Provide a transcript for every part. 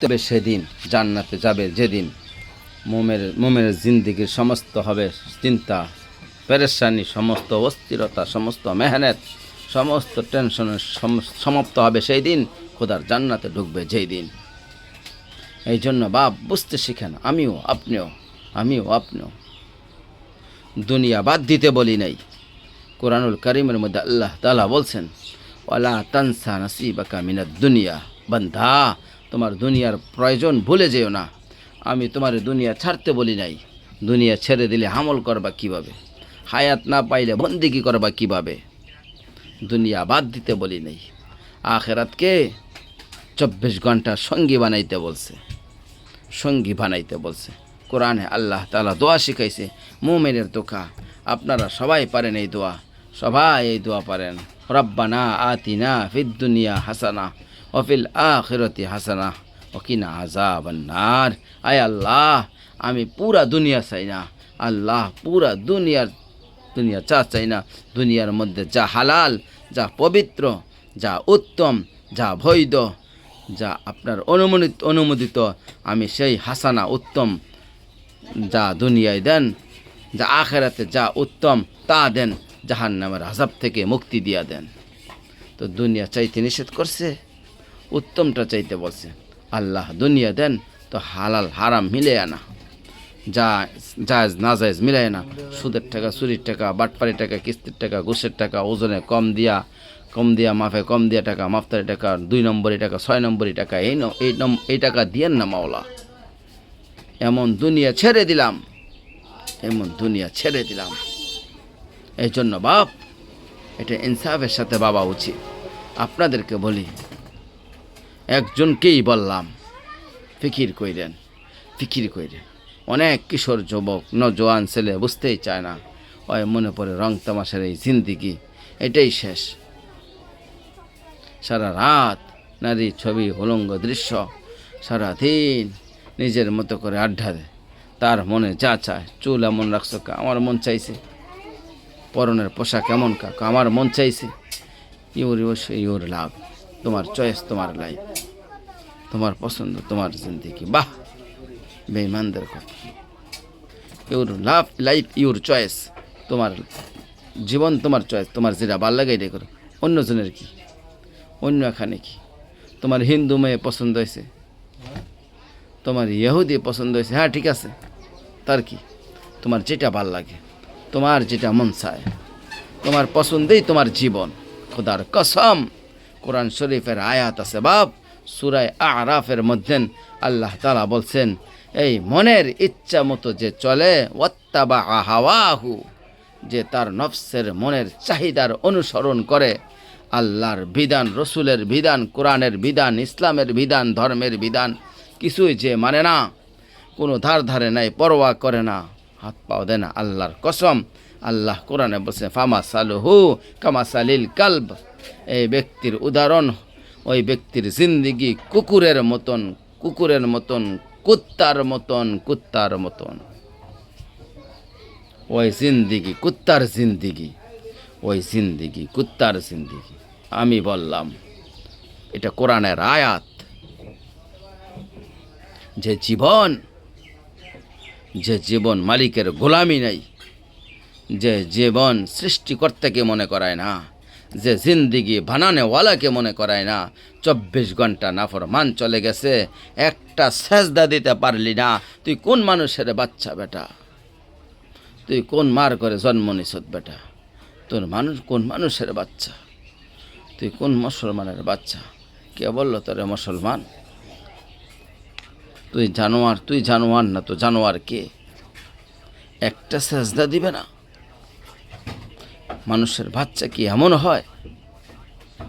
তবে সেদিন জান্নাতে যাবে যেদিন মোমের জিন্দিগির সমস্ত হবে চিন্তা পেরেশানি, সমস্ত অস্থিরতা, সমস্ত মেহনত, সমস্ত টেনশনের সমাপ্ত হবে সেই দিন। খোদার জান্নাতে ঢুকবে যেই দিন। এই জন্য বাপ বুঝতে শিখেন, আমিও আপনিও দুনিয়া বাদ দিতে বলি নাই। কোরআনুল কারীমের মধ্যে আল্লাহ তাআলা বলছেন, ওয়ালা তানসা নাসিবাকা মিনাদ দুনিয়া, বান্দা তোমার দুনিয়ার প্রয়োজন ভুলে যেও না। আমি তোমার দুনিয়া ছাড়তে বলি নাই। দুনিয়া ছেড়ে দিলে আমল করবা কিভাবে? হায়াত না পাইলে বন্দিগি করবা কিভাবে? দুনিয়া বাদ দিতে বলি নাই। আখেরাতকে 24 ঘন্টা সঙ্গী বানাইতে বলছে। কোরআনে আল্লাহ তাআলা দোয়া শিখাইছে, মুমিনের দোয়া। আপনারা সবাই পারেন এই দোয়া পারেন। রব্বানা আতিনা ফিদ দুনিয়া হাসানা ওয়া ফিল আখিরাতি হাসানা ওয়া কিনা আযাবান নার। আয় আল্লাহ, আমি পুরা দুনিয়া চাই না। আল্লাহ, পুরা দুনিয়া চাই না। দুনিয়ার মধ্যে যা হালাল, যা পবিত্র, যা উত্তম, যা বৈধ, যা আপনার অনুমোদিত, আমি সেই হাসানা উত্তম যা দুনিয়ায় দেন, যা আখেরাতে যা উত্তম তা দেন। জাহান্নামের আযাব থেকে মুক্তি দিয়া দেন। তো দুনিয়া চাইতে নিষেধ করছে, উত্তমটা চাইতে বলছে। আল্লাহ দুনিয়া দেন তো হালাল হারাম মিলে আনা, যা জায়েজ না জায়েজ মিলাই না। সুদের টাকা, চুরির টাকা, বাটপাড়ির টাকা, কিস্তির টাকা, ঘুষের টাকা, ওজনে কম দিয়া মাফে কম দিয়া টাকা, মাফতারি টাকা, 2 নম্বরি টাকা, 6 নম্বরি টাকা, এই টাকা দিয়েন না মাওলা। এমন দুনিয়া ছেড়ে দিলাম। এই জন্য বাপ, এটা ইনসাফের সাথে বাবা উচিত। আপনাদেরকে বলি, একজনকেই বললাম, ফিকির কইরেন। অনেক কিশোর যুবক, নজওয়ান ছেলে বুঝতেই চায় না। ওই মনে পড়ে রং তামাশার এই জিন্দিগি, এটাই শেষ। সারা রাত নারী ছবি, উলঙ্গ দৃশ্য, সারাদিন নিজের মতো করে আড্ডা দেয়। তার মনে যা চায়, চুল এমন রাখছো কা, আমার মন চাইছে। পরনের পোশাক এমন কা, আমার মন চাইছে। ইউর লাভ, তোমার চয়েস, তোমার লাইফ, তোমার পছন্দ, তোমার জিন্দিগি। বাহ, বেঈমানদের কথা। ইউর লাইফ ইউর চয়েস, তোমার জীবন, তোমার চয়েস। তোমার যেটা ভাল লাগে এটাই করো। অন্যজনের কি, অন্য এখানে কি? তোমার হিন্দু মেয়ে পছন্দ হয়েছে, তোমার ইহুদি পছন্দ হয়েছে, হ্যাঁ ঠিক আছে, তার কি? তোমার যেটা ভাল লাগে, তোমার যেটা মন চায়, তোমার পছন্দেই তোমার জীবন। খোদার কসম, কোরআন শরীফের আয়াত আছে বাপ, সূরা আরাফের মধ্যে আল্লাহ তাআলা বলছেন, এই মনের ইচ্ছা মতো যে চলে, ওয়াত্তাবা হাওয়াহু, যে তার নফসের মনের চাহিদার অনুসরণ করে, আল্লাহর বিধান, রসুলের বিধান, কোরআনের বিধান, ইসলামের বিধান, ধর্মের বিধান কিছুই যে মানে না, কোনো ধারে নাই, পরোয়া করে না, হাত পাও দেয় না। আল্লাহর কসম, আল্লাহ কোরআনে বলছে, ফামা সালুহু কামা সালিল কালব, এই ব্যক্তির উদাহরণ, ওই ব্যক্তির জিন্দিগি কুকুরের মতন, কুত্তার মতন। ওই জিন্দিগি কুত্তার জিন্দিগি। আমি বললাম, এটা কোরআনের আয়াত। যে জীবন মালিকের গোলামি নাই, যে জীবন সৃষ্টিকর্তাকে মনে করায় না, যে জিন্দিগি বানানেওয়ালাকে মনে করায় না, 24 ঘন্টা নাফরমান চলে গেছে, একটা সেজদা দিতে পারলি না। তুই কোন মানুষের বাচ্চা বেটা? তুই কোন মার করে জন্ম নিছত বেটা? কোন মানুষের বাচ্চা? তুই কোন মুসলমানের বাচ্চা? কে বললো তোরে মুসলমান? তুই জানোয়ার না তো জানোয়ার কে? একটা সেজদা দিবে না? মানুষের বাচ্চা কি এমন হয়?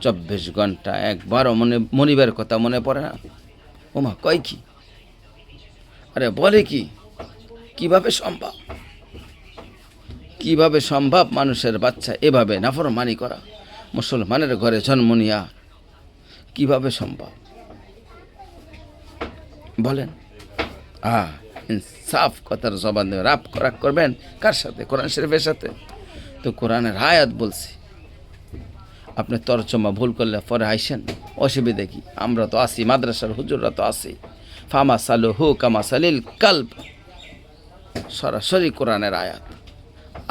24 ঘন্টা একবারও মনিবের কথা মনে পড়ে না? ওমা কয় কি, আরে বলে কি? কিভাবে সম্ভব মানুষের বাচ্চা এভাবে নাফরমানি করা? মুসলমানের ঘরে জন্ম নিয়া কিভাবে সম্ভব বলেন? ইনসাফ কথার জবান দেবে, রাগ করবেন কার সাথে? কোরআন শরীফের সাথে। তো কোরআনের আয়াত বলছি, আপনি তরজমা ভুল করলে পরে আইসেন, অসুবিধা কি? আমরা তো আছি, মাদ্রাসার হুজুররা তো আছি, ফামাসালুহু কামাসালিল কালব, সরাসরি কোরআনের আয়াত।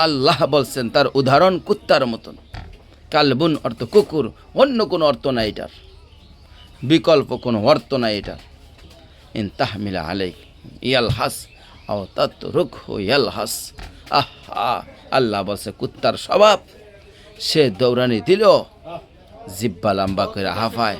আল্লাহ বলছেন তার উদাহরণ কুত্তার মতন। কালবুন অর্থ কুকুর, অন্য কোনো অর্থ নাই এটার, বিকল্প কোনো অর্থ নাই এটার। ইন তাহমিলা আলাইক ইয়ালহাস আও তাতরুকহু ইয়ালহাস। আহা, আল্লাহ বলছে কুত্তার স্বভাব, সে দৌড়ানি দিল জিব্বা লম্বা করে হাফায়।